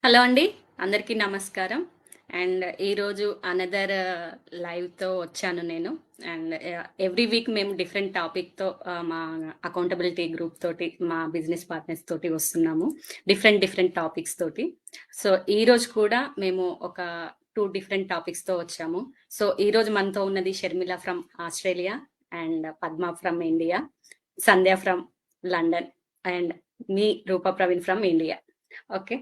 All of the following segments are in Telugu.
హలో అండి. అందరికీ నమస్కారం. అండ్ ఈరోజు అనదర్ లైవ్‌తో వచ్చాను నేను. అండ్ ఎవ్రీ వీక్ మేము డిఫరెంట్ టాపిక్‌తో మా అకౌంటబిలిటీ గ్రూప్ తోటి, మా బిజినెస్ పార్ట్నర్స్ తోటి వస్తున్నాము. డిఫరెంట్ టాపిక్స్ తోటి. సో, ఈరోజు కూడా మేము ఒక 2 డిఫరెంట్ టాపిక్స్‌తో వచ్చాము. సో, ఈరోజు మనతో ఉన్నది Sharmila from Australia and Padma from India, Sandhya from London and మీ Rupa Praveen from India. Okay.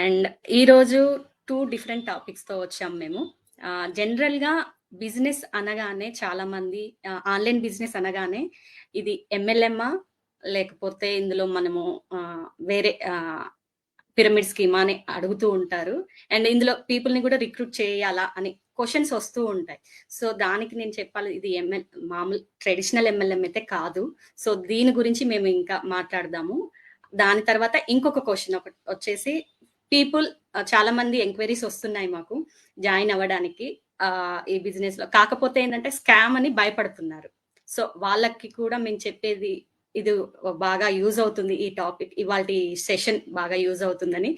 And ఈరోజు 2 డిఫరెంట్ టాపిక్స్‌తో వచ్చాం మేము. జనరల్‌గా బిజినెస్ అనగానే చాలామంది ఆన్‌లైన్ బిజినెస్ అనగానే ఇది ఎంఎల్ఎమ్మా? లేకపోతే ఇందులో మనము వేరే పిరమిడ్ స్కీమా అని అడుగుతూ ఉంటారు. అండ్ ఇందులో పీపుల్‌ని కూడా రిక్రూట్ చేయాలా అని క్వెషన్స్ వస్తూ ఉంటాయి. సో, దానికి నేను చెప్పాలి, ఇది మామూలు ట్రెడిషనల్ ఎంఎల్ఎం అయితే కాదు. సో, దీని గురించి మేము ఇంకా మాట్లాడదాము. దాని తర్వాత ఇంకొక క్వెషన్ ఒకటి వచ్చేసి పీపుల్ చాలా మంది ఎంక్వైరీస్ వస్తున్నాయి మాకు జాయిన్ అవ్వడానికి ఈ బిజినెస్ లో. కాకపోతే ఏంటంటే స్కామ్ అని భయపడుతున్నారు. సో వాళ్ళకి కూడా మేము చెప్పేది ఇది బాగా యూజ్ అవుతుంది. ఈ టాపిక్ ఇవాల్టి సెషన్ బాగా యూజ్ అవుతుందని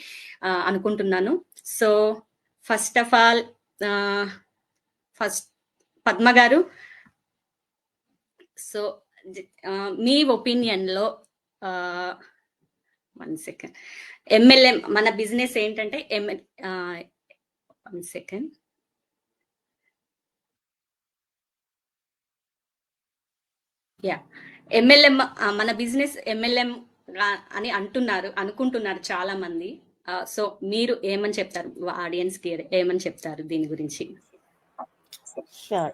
అనుకుంటున్నాను. So first of all Padma గారు, సో మీ ఒపీనియన్ లో 1 సెకండ్, ఎంఎల్ఎం మన బిజినెస్ ఏంటంటే 1 సెకండ్, ఎంఎల్ఎం మన బిజినెస్ ఎంఎల్ఎం అని అనుకుంటున్నారు చాలా మంది. సో మీరు ఏమని చెప్తారు ఆడియన్స్ కి, ఏమని చెప్తారు దీని గురించి? Sure.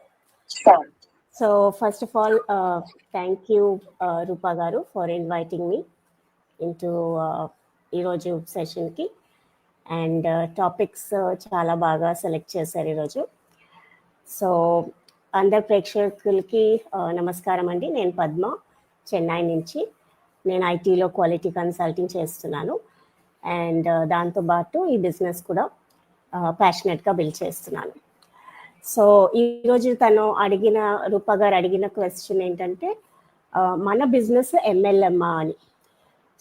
So first of all, thank you, Rupa Garu, for inviting me into ఈరోజు సెషన్కి. అండ్ టాపిక్స్ చాలా బాగా సెలెక్ట్ చేశారు ఈరోజు. సో అందరు ప్రేక్షకులకి నమస్కారం అండి. నేను పద్మ, చెన్నై నుంచి. నేను ఐటీలో క్వాలిటీ కన్సల్టింగ్ చేస్తున్నాను. అండ్ దాంతోపాటు ఈ బిజినెస్ కూడా ప్యాషనెట్గా బిల్డ్ చేస్తున్నాను. సో ఈరోజు రూపా గారు అడిగిన క్వశ్చన్ ఏంటంటే మన బిజినెస్ ఎంఎల్ఎమ్మా అని.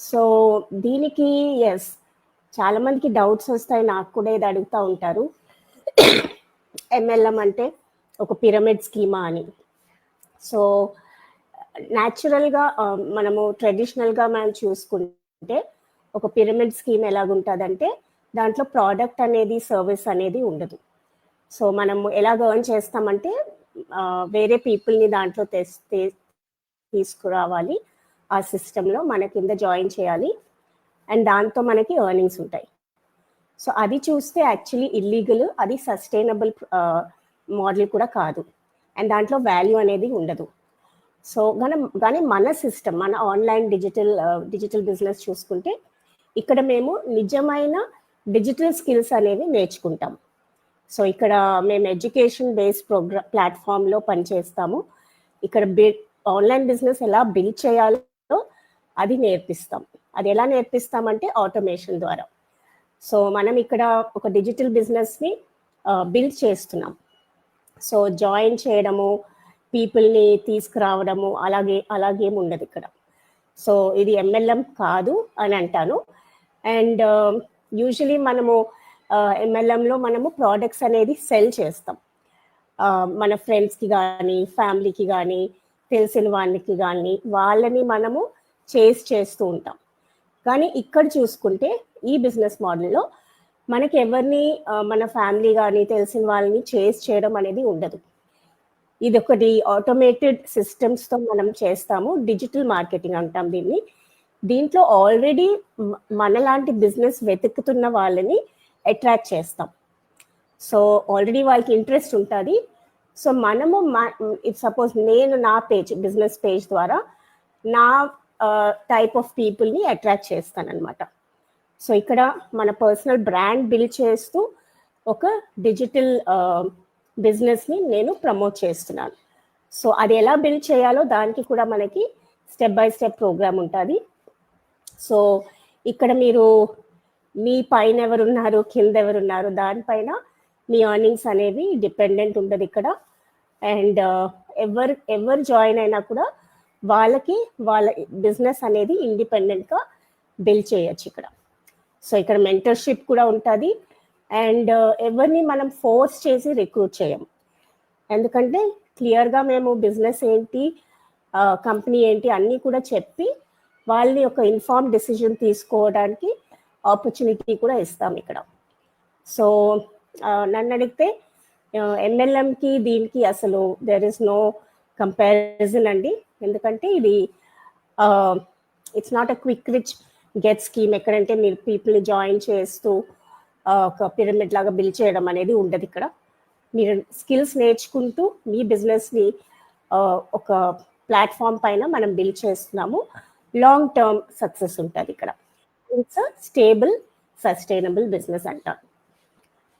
సో దీనికి ఎస్, చాలామందికి డౌట్స్ వస్తాయి, నాకు కూడా ఇది అడుగుతూ ఉంటారు, ఎంఎల్ఎం అంటే ఒక పిరమిడ్ స్కీమా అని. సో న్యాచురల్గా మనము ట్రెడిషనల్గా మనం చూసుకుంటే ఒక పిరమిడ్ స్కీమ్ ఎలాగుంటుందంటే దాంట్లో ప్రోడక్ట్ అనేది, సర్వీస్ అనేది ఉండదు. సో మనము ఎలా ఎర్న్ చేస్తామంటే వేరే పీపుల్ని దాంట్లో తీసుకురావాలి, ఆ సిస్టంలో మన కింద జాయిన్ చేయాలి, అండ్ దాంతో మనకి ఎర్నింగ్స్ ఉంటాయి. సో అది చూస్తే యాక్చువల్లీ ఇల్లీగల్, అది సస్టైనబుల్ మోడల్ కూడా కాదు, అండ్ దాంట్లో వాల్యూ అనేది ఉండదు. సో కానీ మన సిస్టమ్, మన ఆన్లైన్ డిజిటల్ బిజినెస్ చూసుకుంటే ఇక్కడ మేము నిజమైన డిజిటల్ స్కిల్స్ అనేవి నేర్చుకుంటాం. సో ఇక్కడ మేము ఎడ్యుకేషన్ బేస్డ్ ప్లాట్ఫామ్లో పనిచేస్తాము. ఇక్కడ ఆన్లైన్ బిజినెస్ ఎలా బిల్డ్ చేయాలో అది నేర్పిస్తాం. అది ఎలా నేర్పిస్తామంటే ఆటోమేషన్ ద్వారా. సో మనం ఇక్కడ ఒక డిజిటల్ బిజినెస్ని బిల్డ్ చేస్తున్నాం. సో జాయిన్ చేయడము, పీపుల్ని తీసుకురావడము అలాగేం ఉండదు ఇక్కడ. సో ఇది ఎంఎల్ఎం కాదు అని అంటాను. అండ్ యూజువలీ మనము ఎంఎల్ఎంలో మనము ప్రోడక్ట్స్ అనేది సెల్ చేస్తాం, మన ఫ్రెండ్స్కి కానీ, ఫ్యామిలీకి కానీ, తెలిసిన వాళ్ళకి కానీ, వాళ్ళని మనము చేస్తూ ఉంటాం. కానీ ఇక్కడ చూసుకుంటే ఈ బిజినెస్ మోడల్లో మనకి ఎవరిని, మన ఫ్యామిలీ కానీ తెలిసిన వాళ్ళని చేయడం అనేది ఉండదు. ఇది ఒకటి ఆటోమేటెడ్ సిస్టమ్స్తో మనం చేస్తాము. డిజిటల్ మార్కెటింగ్ అంటాం దీన్ని. దీంట్లో ఆల్రెడీ మనలాంటి బిజినెస్ వెతుకుతున్న వాళ్ళని అట్రాక్ట్ చేస్తాం. సో ఆల్రెడీ వాళ్ళకి ఇంట్రెస్ట్ ఉంటుంది. సో మనము సపోజ్ నేను నా బిజినెస్ పేజ్ ద్వారా నా టైప్ ఆఫ్ పీపుల్ని అట్రాక్ట్ చేస్తానన్నమాట. సో ఇక్కడ మన పర్సనల్ బ్రాండ్ బిల్డ్ చేస్తూ ఒక డిజిటల్ బిజినెస్ని నేను ప్రమోట్ చేస్తున్నాను. సో అది ఎలా బిల్డ్ చేయాలో దానికి కూడా మనకి స్టెప్ బై స్టెప్ ప్రోగ్రామ్ ఉంటుంది. సో ఇక్కడ మీరు మీ పైన ఎవరున్నారు, కింద ఎవరున్నారు, దానిపైన మీ ఎర్నింగ్స్ అనేవి డిపెండెంట్ ఉండదు ఇక్కడ. అండ్ ఎవరు జాయిన్ అయినా కూడా వాళ్ళకి వాళ్ళ బిజినెస్ అనేది ఇండిపెండెంట్గా బిల్డ్ చేయొచ్చు ఇక్కడ. సో ఇక్కడ మెంటర్షిప్ కూడా ఉంటుంది. అండ్ ఎవరిని మనం ఫోర్స్ చేసి రిక్రూట్ చేయం, ఎందుకంటే క్లియర్గా మేము బిజినెస్ ఏంటి, కంపెనీ ఏంటి అన్నీ కూడా చెప్పి వాళ్ళని ఒక ఇన్ఫార్మ్ డెసిజన్ తీసుకోవడానికి ఆపర్చునిటీ కూడా ఇస్తాం ఇక్కడ. సో నన్ను అడిగితే ఎంఎల్ఎంకి దీనికి అసలు దెర్ ఇస్ నో కంపారిజన్ అండి, ఎందుకంటే ఇది it's not a quick rich get scheme. ఎక్కడంటే మీరు పీపుల్ని జాయిన్ చేస్తూ ఒక పిరమిడ్ లాగా బిల్డ్ చేయడం అనేది ఉండదు ఇక్కడ. మీరు స్కిల్స్ నేర్చుకుంటూ మీ బిజినెస్ని ఒక ప్లాట్ఫామ్ పైన మనం బిల్డ్ చేస్తున్నాము. లాంగ్ టర్మ్ సక్సెస్ ఉంటుంది ఇక్కడ. It's a stable sustainable business అంటారు.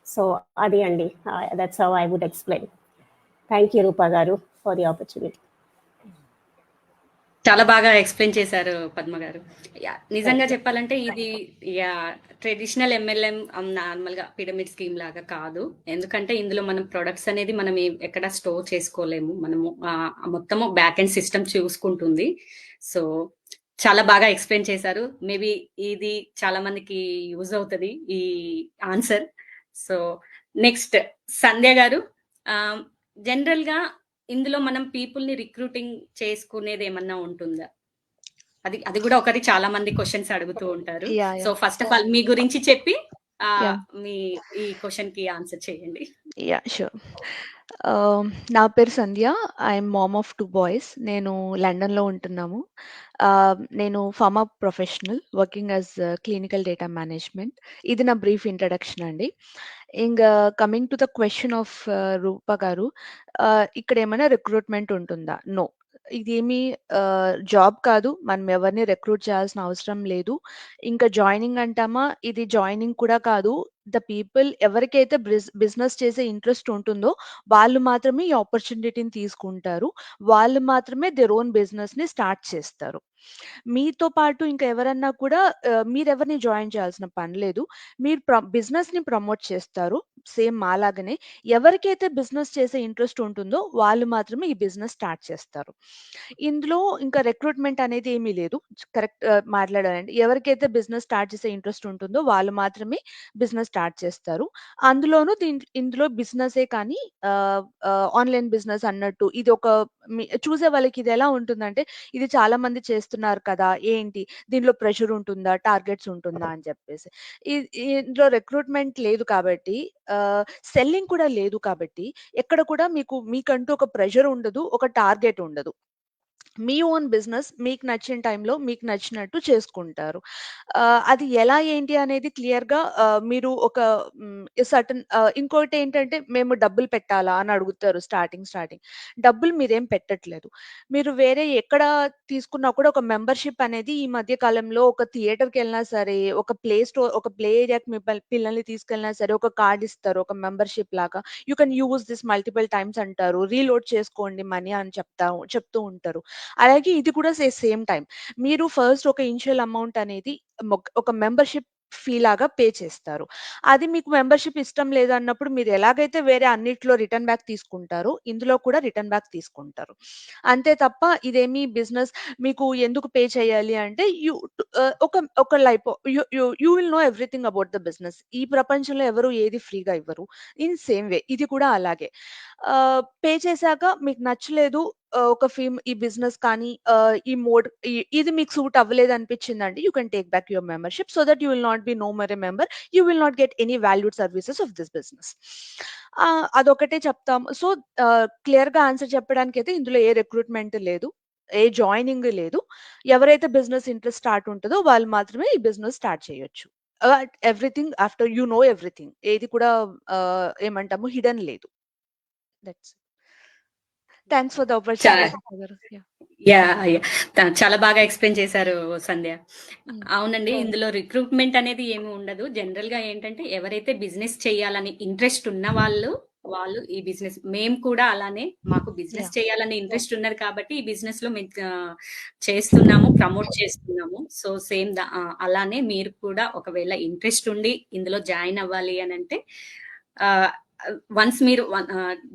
సో అది అండి, that's how I would explain. Thank you Rupa గారు ఫర్ ది ఆపర్చునిటీ. చాలా బాగా ఎక్స్ప్లెయిన్ చేశారు పద్మ గారు. నిజంగా చెప్పాలంటే ఇది ట్రెడిషనల్ ఎంఎల్ఎం నార్మల్గా పిరమిడ్ స్కీమ్ లాగా కాదు, ఎందుకంటే ఇందులో మనం ప్రొడక్ట్స్ అనేది మనం ఎక్కడ స్టోర్ చేసుకోలేము, మనము మొత్తము బ్యాక్ ఎండ్ సిస్టమ్ చూసుకుంటుంది. సో చాలా బాగా ఎక్స్ప్లెయిన్ చేశారు. మేబీ ఇది చాలా మందికి యూజ్ అవుతుంది ఈ ఆన్సర్. సో నెక్స్ట్ సంధ్య గారు, జనరల్ గా ఇందులో మనం పీపుల్ ని రిక్రూటింగ్ చేసుకునేది ఏమన్నా ఉంటుందా? అది కూడా ఒకటి చాలా మంది క్వశ్చన్స్ అడుగుతూ ఉంటారు. సో ఫస్ట్ ఆఫ్ ఆల్ మీ గురించి చెప్పి మీ ఈ క్వశ్చన్ కి ఆన్సర్ చేయండి. Yeah sure. నా పేరు Sandhya. I'm mom of 2 boys. నేను లండన్‌లో ఉంటున్నాము. నేను pharma professional working as clinical data management. ఇది నా బ్రీఫ్ ఇంట్రడక్షన్ అండి. ఇంగా coming to the question of Rupa గారు, ఇక్కడ ఏమైనా రిక్రూట్మెంట్ ఉంటుందా? నో. ఇదేమి జాబ్ కాదు. మనం ఎవరిని రిక్రూట్ చేయాల్సిన అవసరం లేదు. ఇంకా జాయినింగ్ అంటామా, ఇది జాయినింగ్ కూడా కాదు. ద పీపుల్ ఎవరికైతే బిజినెస్ చేసే ఇంట్రెస్ట్ ఉంటుందో వాళ్ళు మాత్రమే ఈ ఆపర్చునిటీని తీసుకుంటారు. వాళ్ళు మాత్రమే దేర్ ఓన్ బిజినెస్‌ని స్టార్ట్ చేస్తారు. మీతో పాటు ఇంకా ఎవరన్నా కూడా మీరెవరిని జాయిన్ చేయాల్సిన పని లేదు. మీరు బిజినెస్‌ని ప్రమోట్ చేస్తారు. సేమ్ మాలాగానే. ఎవరికైతే బిజినెస్ చేసే ఇంట్రెస్ట్ ఉంటుందో వాళ్ళు మాత్రమే ఈ బిజినెస్ స్టార్ట్ చేస్తారు. ఇందులో ఇంకా రిక్రూట్మెంట్ అనేది ఏమీ లేదు. కరెక్ట్ మాట్లాడాలంటే ఎవరికైతే బిజినెస్ స్టార్ట్ చేసే ఇంట్రెస్ట్ ఉంటుందో వాళ్ళు మాత్రమే బిజినెస్ స్టార్ట్ చేస్తారు. అందులోనూ ఇందులో బిజినెసే కానీ ఆన్‌లైన్ బిజినెస్ అన్నట్టు ఇది ఒక చూసే వాళ్ళకి ఇది ఎలా ఉంటుందంటే, ఇది చాలా మంది చేస్తున్నారు కదా! ఏంటి దీనిలో ప్రెషర్ ఉంటుందా? టార్గెట్స్ ఉంటుందా? అని చెప్పేసి. ఇందులో రిక్రూట్మెంట్ లేదు కాబట్టి, సెల్లింగ్ కూడా లేదు కాబట్టి, ఎక్కడ కూడా మీకంటూ ఒక ప్రెషర్ ఉండదు. ఒక టార్గెట్ ఉండదు. మీ ఓన్ బిజినెస్ మీకు నచ్చిన టైంలో మీకు నచ్చినట్టు చేసుకుంటారు. అది ఎలా ఏంటి అనేది క్లియర్‌గా మీరు ఒక సర్టెన్ ఇంకోటేంటంటే మేము డబ్బులు పెట్టాలా అని అడుగుతారు స్టార్టింగ్. డబ్బులు మీరేం పెట్టట్లేదు. మీరు వేరే ఎక్కడ తీసుకున్నా కూడా ఒక మెంబర్‌షిప్ అనేది ఈ మధ్య కాలంలో ఒక థియేటర్‌కెళ్ళినా సరే, ఒక ప్లే ఏరియాకి మీ పిల్లల్ని తీసుకెళ్ళినా సరే ఒక కార్డ్ ఇస్తారు. ఒక మెంబర్‌షిప్ లాగా. You can use this multiple times అంటారు. రీలోడ్ చేసుకోండి మనీ అని చెప్తూ ఉంటారు. అలాగే ఇది కూడా సేమ్ టైమ్. మీరు ఫస్ట్ ఒక ఇనిషియల్ అమౌంట్ అనేది ఒక మెంబర్‌షిప్ ఫీ లాగా పే చేస్తారు. అది మీకు మెంబర్‌షిప్ ఇష్టం లేదన్నప్పుడు మీరు ఎలాగైతే వేరే అన్నిట్లో రిటర్న్ బ్యాక్ తీసుకుంటారో, ఇందులో కూడా రిటర్న్ బ్యాక్ తీసుకుంటారు. అంతే తప్ప ఇదేమి బిజినెస్ మీకు ఎందుకు పే చేయాలి అంటే ఒక life you will know everything about the business. ఈ ప్రపంచంలో ఎవరు ఏది ఫ్రీగా ఇవ్వరు. ఇన్ సేమ్ వే ఇది కూడా అలాగే. పే చేశాక మీకు నచ్చలేదు, ఒక ఈ బిజినెస్ కానీ ఈ మోడ్ ఇది మీకు సూట్ అవ్వలేదు అనిపించిందంటే you can take back your membership so that you will not be no more a member. You will not get any valued services of this business. అదొకటే చెప్తాము. సో క్లియర్‌గా ఆన్సర్ చెప్పడానికైతే ఇందులో ఏ రిక్రూట్మెంట్ లేదు. ఏ జాయినింగ్ లేదు. ఎవరైతే బిజినెస్ ఇంట్రెస్ట్ స్టార్ట్ ఉంటదో వాళ్ళు మాత్రమే ఈ బిజినెస్ స్టార్ట్ చేయొచ్చు. Everything after you know everything. ఏది కూడా ఏమంటాము హిడెన్ లేదు. That's thanks for the opportunity. చాలా బాగా ఎక్స్ప్లెయిన్ చేశారు సంధ్య. హ్మ్. అవునండి, ఇందులో రిక్రూట్మెంట్ అనేది ఏమి ఉండదు. జనరల్ గా ఏంటంటే ఎవరైతే బిజినెస్ చేయాలని ఇంట్రెస్ట్ ఉన్న వాళ్ళు ఈ బిజినెస్, మేము కూడా అలానే మాకు బిజినెస్ చేయాలని ఇంట్రెస్ట్ ఉన్నది కాబట్టి ఈ బిజినెస్ లో మేము చేస్తున్నాము, ప్రమోట్ చేస్తున్నాము. సో సేమ్ అలానే మీరు కూడా ఒకవేళ ఇంట్రెస్ట్ ఉండి ఇందులో జాయిన్ అవ్వాలి అని అంటే వన్స్ మీరు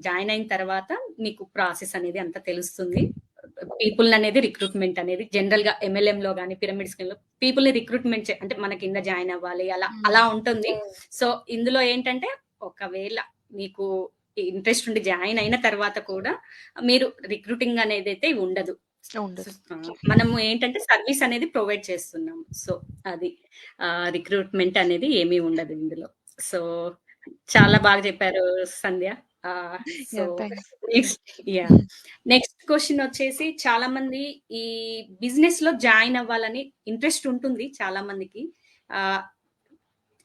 జాయిన్ అయిన తర్వాత మీకు ప్రాసెస్ అనేది అంతా తెలుస్తుంది. పీపుల్ అనేది రిక్రూట్మెంట్ అనేది జనరల్ గా MLM లో కానీ పిరమిడ్ స్కీమ్ లో పీపుల్ ని రిక్రూట్మెంట్ అంటే మన కింద జాయిన్ అవ్వాలి అలా ఉంటుంది. సో ఇందులో ఏంటంటే ఒకవేళ మీకు ఇంట్రెస్ట్ ఉండి జాయిన్ అయిన తర్వాత కూడా మీరు రిక్రూటింగ్ అనేది అయితే ఉండదు. ఉండదు. మనము ఏంటంటే సర్వీస్ అనేది ప్రొవైడ్ చేస్తున్నాం. సో అది రిక్రూట్మెంట్ అనేది ఏమీ ఉండదు ఇందులో. సో చాలా బాగా చెప్పారు సంధ్య. సో నెక్స్ట్ క్వశ్చన్ వచ్చేసి చాలా మంది ఈ బిజినెస్ లో జాయిన్ అవ్వాలని ఇంట్రెస్ట్ ఉంటుంది చాలా మందికి.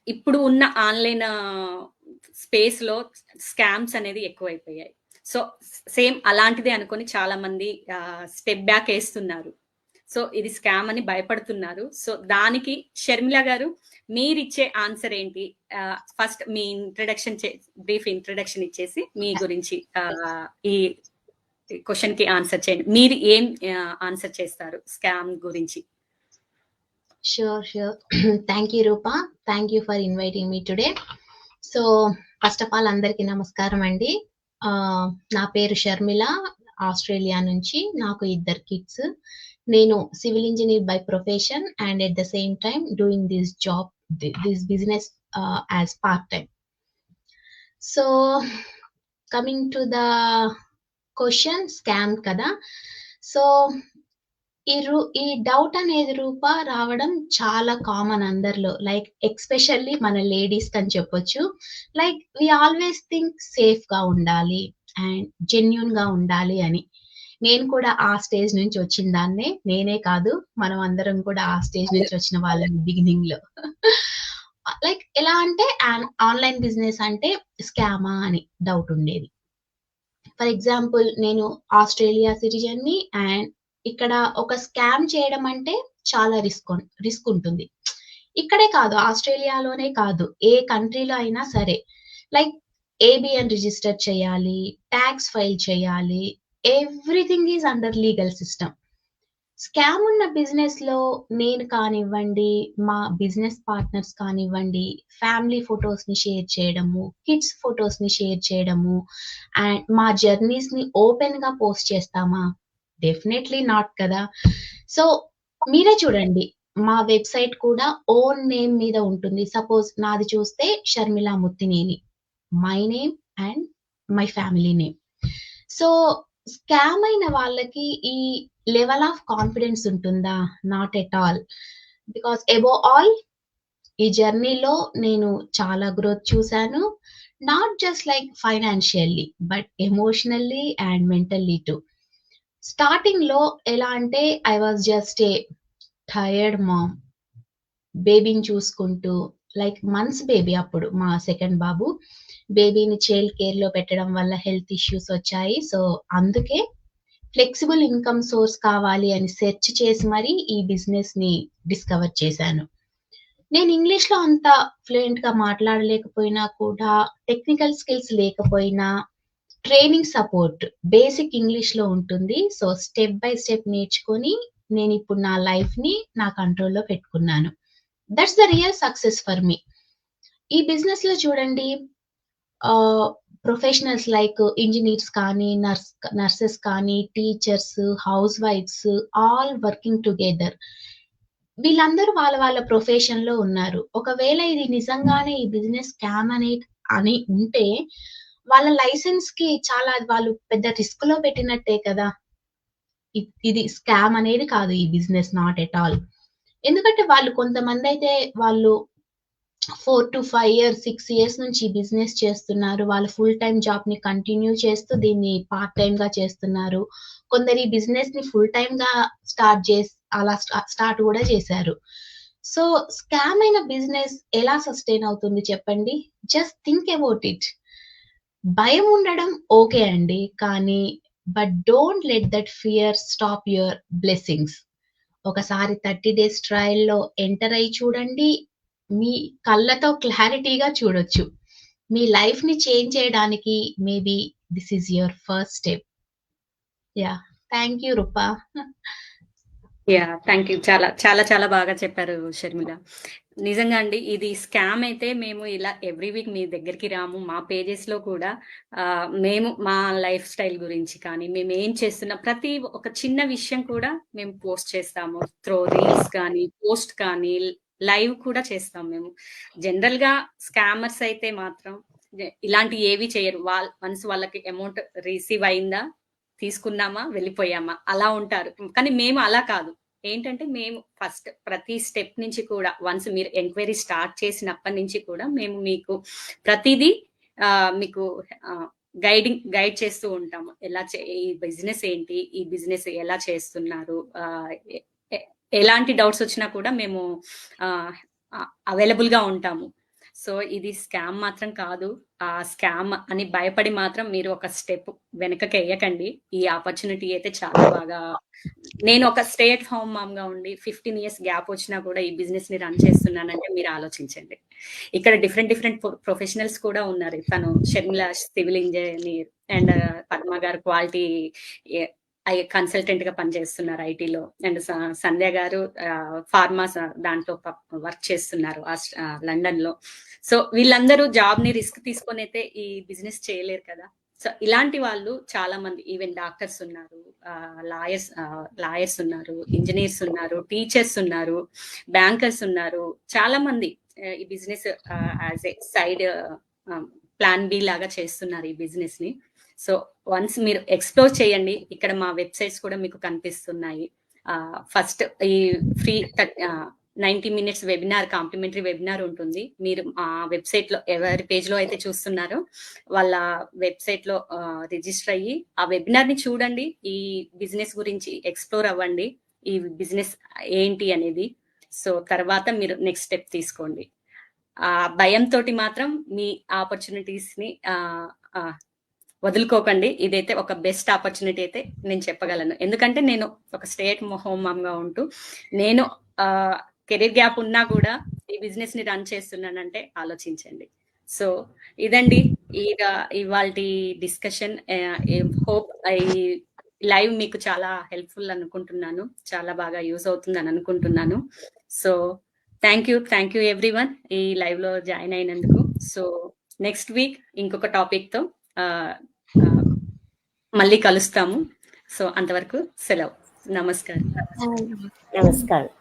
ఇప్పుడు ఉన్న ఆన్లైన్ స్పేస్ లో స్కామ్స్ అనేది ఎక్కువైపోయాయి. సో సేమ్ అలాంటిదే అనుకొని చాలా మంది స్టెప్ బ్యాక్ వేస్తున్నారు. సో ఇది స్కామ్ అని భయపడుతున్నారు. సో దానికి షర్మిల గారు మీరిచ్చే ఆన్సర్ ఏంటి? ఫస్ట్ మీ బ్రీఫ్ ఇంట్రడక్షన్ ఇచ్చేసి మీ గురించి ఈ క్వశ్చన్ కి ఆన్సర్ చేయండి. మీరు ఏం ఆన్సర్ చేస్తారు స్కామ్ గురించి? Sure. Thank you, Rupa. Thank you for inviting me today. So, first of all, అందరికి నమస్కారం అండి. నా పేరు షర్మిల, ఆస్ట్రేలియా నుంచి. నాకు 2 kids. నేను civil engineer by profession and at the same time doing this business as part time. So coming to the question, scam కదా. సో ఈ డౌట్ అనేది రూప రావడం చాలా కామన్ అందరిలో, లైక్ ఎక్స్పెషల్లీ మన లేడీస్ అని చెప్పొచ్చు. Like we always think safe గా ఉండాలి అండ్ జెన్యూన్ గా ఉండాలి అని. నేను కూడా ఆ స్టేజ్ నుంచి వచ్చిన దాన్నే, నేనే కాదు మనం అందరం కూడా ఆ స్టేజ్ నుంచి వచ్చిన వాళ్ళని బిగినింగ్ లో. లైక్ ఎలా అంటే ఆన్లైన్ బిజినెస్ అంటే స్కామా అని డౌట్ ఉండేది. ఫర్ ఎగ్జాంపుల్, నేను ఆస్ట్రేలియా సిటిజన్ ని అండ్ ఇక్కడ ఒక స్కామ్ చేయడం అంటే చాలా రిస్క్ ఉంటుంది. ఇక్కడే కాదు, ఆస్ట్రేలియాలోనే కాదు, ఏ కంట్రీలో అయినా సరే. లైక్ ABN రిజిస్టర్ చేయాలి, ట్యాక్స్ ఫైల్ చేయాలి, everything is under legal system. Scam ఉన్న బిజినెస్ లో నేను కానివ్వండి, మా బిజినెస్ పార్ట్నర్స్ కానివ్వండి, ఫ్యామిలీ ఫొటోస్ ని షేర్ చేయడము, కిడ్స్ ఫొటోస్ ని షేర్ చేయడము అండ్ మా జర్నీస్ ని ఓపెన్ గా పోస్ట్ చేస్తామా? డెఫినెట్లీ నాట్ కదా. సో మీరే చూడండి, మా వెబ్సైట్ కూడా ఓన్ నేమ్ మీద ఉంటుంది. సపోజ్ నాది చూస్తే Sharmila Muttineni, my name and my family name. So scam అయిన వాళ్ళకి ఈ లెవెల్ ఆఫ్ కాన్ఫిడెన్స్ ఉంటుందా? Not at all. Because above all ఈ జర్నీలో నేను చాలా గ్రోత్ చూశాను. Not just like financially but emotionally and mentally too. Starting లో ఎలా అంటే I was just a tired mom, బేబీని చూసుకుంటూ, లైక్ మంత్స్ బేబీ అప్పుడు, మా సెకండ్ బాబు. బేబీని చైల్డ్ కేర్ లో పెట్టడం వల్ల హెల్త్ ఇష్యూస్ వచ్చాయి. సో అందుకే ఫ్లెక్సిబుల్ ఇన్కమ్ సోర్స్ కావాలి అని సెర్చ్ చేసి మరి ఈ బిజినెస్ ని డిస్కవర్ చేశాను. నేను ఇంగ్లీష్ లో అంత ఫ్లూయెంట్ గా మాట్లాడలేకపోయినా కూడా, టెక్నికల్ స్కిల్స్ లేకపోయినా, ట్రైనింగ్ సపోర్ట్ బేసిక్ ఇంగ్లీష్ లో ఉంటుంది. సో స్టెప్ బై స్టెప్ నేర్చుకొని నేను ఇప్పుడు నా లైఫ్ ని నా కంట్రోల్లో పెట్టుకున్నాను. That's the real success for me. ఈ బిజినెస్ లో చూడండి, ప్రొఫెషనల్స్ లైక్ ఇంజనీర్స్ కానీ, నర్సెస్ కానీ, టీచర్స్, హౌస్ వైఫ్స్, ఆల్ వర్కింగ్ టుగెదర్. వీళ్ళందరూ వాళ్ళ ప్రొఫెషన్ లో ఉన్నారు. ఒకవేళ ఇది నిజంగానే ఈ బిజినెస్ స్కామ్ అని ఉంటే వాళ్ళ లైసెన్స్ కి చాలా వాళ్ళు పెద్ద రిస్క్ లో పెట్టినట్టే కదా. ఇది స్కామ్ అనేది కాదు ఈ బిజినెస్, నాట్ ఎట్ ఆల్. ఎందుకంటే వాళ్ళు కొంతమంది అయితే వాళ్ళు 4 to 5 years 6 years నుంచి బిజినెస్ చేస్తున్నారు. వాళ్ళు ఫుల్ టైం జాబ్ ని కంటిన్యూ చేస్తూ దీన్ని పార్ట్ టైం గా చేస్తున్నారు. కొందరు ఈ బిజినెస్ ని ఫుల్ టైం గా స్టార్ట్ కూడా చేశారు. సో స్కామ్ అయిన బిజినెస్ ఎలా సస్టైన్ అవుతుంది చెప్పండి? Just think about it. భయం ఉండడం ఓకే అండి, కానీ but don't let that fear stop your blessings. ఒకసారి 30 days ట్రయల్ లో ఎంటర్ అయి చూడండి, మీ కళ్ళతో క్లారిటీగా చూడొచ్చు. మీ లైఫ్ ని చేంజ్ చేయడానికి maybe this is your first step. Yeah, thank you Rupa. Thank you. చాలా చాలా చాలా బాగా చెప్పారు షర్మిల. నిజంగా అండి, ఇది స్కామ్ అయితే మేము ఇలా ఎవ్రీ వీక్ మీ దగ్గరికి రాము. మా పేజెస్లో కూడా మేము మా లైఫ్ స్టైల్ గురించి కానీ, మేము ఏం చేస్తున్న ప్రతి ఒక చిన్న విషయం కూడా మేము పోస్ట్ చేస్తాము. త్రో రీల్స్ కానీ, పోస్ట్ కానీ, లైవ్ కూడా చేస్తాం మేము. జనరల్గా స్కామర్స్ అయితే మాత్రం ఇలాంటి ఏవి చేయరు. వన్స్ వాళ్ళకి అమౌంట్ రిసీవ్ అయిందా, తీసుకున్నామా, వెళ్ళిపోయామా, అలా ఉంటారు. కానీ మేము అలా కాదు. ఏంటంటే మేము ఫస్ట్ ప్రతి స్టెప్ నుంచి కూడా వన్స్ మీరు ఎంక్వైరీ స్టార్ట్ చేసినప్పటి నుంచి కూడా మేము మీకు ప్రతిదీ మీకు గైడ్ చేస్తూ ఉంటాము. ఈ బిజినెస్ ఏంటి, ఈ బిజినెస్ ఎలా చేస్తున్నారు, ఎలాంటి డౌట్స్ వచ్చినా కూడా మేము అవైలబుల్ గా ఉంటాము. సో ఇది స్కామ్ మాత్రం కాదు. ఆ స్కామ్ అని భయపడి మాత్రం మీరు ఒక స్టెప్ వెనకకి వేయకండి. ఈ ఆపర్చునిటీ అయితే చాలా బాగా, నేను ఒక స్టే అట్ హోమ్ మామ్ గా ఉండి 15 years గ్యాప్ వచ్చినా కూడా ఈ బిజినెస్ ని రన్ చేస్తున్నానంటే మీరు ఆలోచించండి. ఇక్కడ డిఫరెంట్ ప్రొఫెషనల్స్ కూడా ఉన్నారు. తను Sharmila civil engineer and Padma గారు క్వాలిటీ కన్సల్టెంట్ గా పనిచేస్తున్నారు ఐటీలో, అండ్ సంధ్య గారు ఫార్మా దాంట్లో వర్క్ చేస్తున్నారు లండన్ లో. సో వీళ్ళందరూ జాబ్ ని రిస్క్ తీసుకొని అయితే ఈ బిజినెస్ చేయలేరు కదా. సో ఇలాంటి వాళ్ళు చాలా మంది, ఈవెన్ డాక్టర్స్ ఉన్నారు, లాయర్స్ ఉన్నారు, ఇంజనీర్స్ ఉన్నారు, టీచర్స్ ఉన్నారు, బ్యాంకర్స్ ఉన్నారు, చాలా మంది ఈ business as a side plan B లాగా చేస్తున్నారు ఈ బిజినెస్ ని. సో వన్స్ మీరు ఎక్స్ప్లోర్ చేయండి. ఇక్కడ మా వెబ్సైట్స్ కూడా మీకు కనిపిస్తున్నాయి. ఫస్ట్ ఈ free 90 minutes webinar, complimentary webinar ఉంటుంది. మీరు ఆ వెబ్సైట్ లో ఎవరి పేజ్ లో అయితే చూస్తున్నారో వాళ్ళ వెబ్సైట్ లో రిజిస్టర్ అయ్యి ఆ వెబినార్ ని చూడండి. ఈ బిజినెస్ గురించి ఎక్స్ప్లోర్ అవ్వండి, ఈ బిజినెస్ ఏంటి అనేది. సో తర్వాత మీరు నెక్స్ట్ స్టెప్ తీసుకోండి. ఆ భయంతో మాత్రం మీ ఆపర్చునిటీస్ ని వదులుకోకండి. ఇదైతే ఒక బెస్ట్ ఆపర్చునిటీ అయితే నేను చెప్పగలను. ఎందుకంటే నేను ఒక స్టే అట్ హోమ్ మామ్ గా ఉంటూ నేను కెరీర్ గ్యాప్ ఉన్నా కూడా ఈ బిజినెస్ ని రన్ చేస్తున్నానంటే ఆలోచించండి. సో ఇదండి ఇవాల్టి డిస్కషన్. హోప్ ఈ లైవ్ మీకు చాలా హెల్ప్ఫుల్ అనుకుంటున్నాను, చాలా బాగా యూజ్ అవుతుందని అనుకుంటున్నాను. సో థ్యాంక్ యూ ఎవ్రీవన్ ఈ లైవ్ లో జాయిన్ అయినందుకు. సో నెక్స్ట్ వీక్ ఇంకొక టాపిక్ తో మళ్ళీ కలుస్తాము. సో అంతవరకు సెలవు. నమస్కారం. నమస్కారం.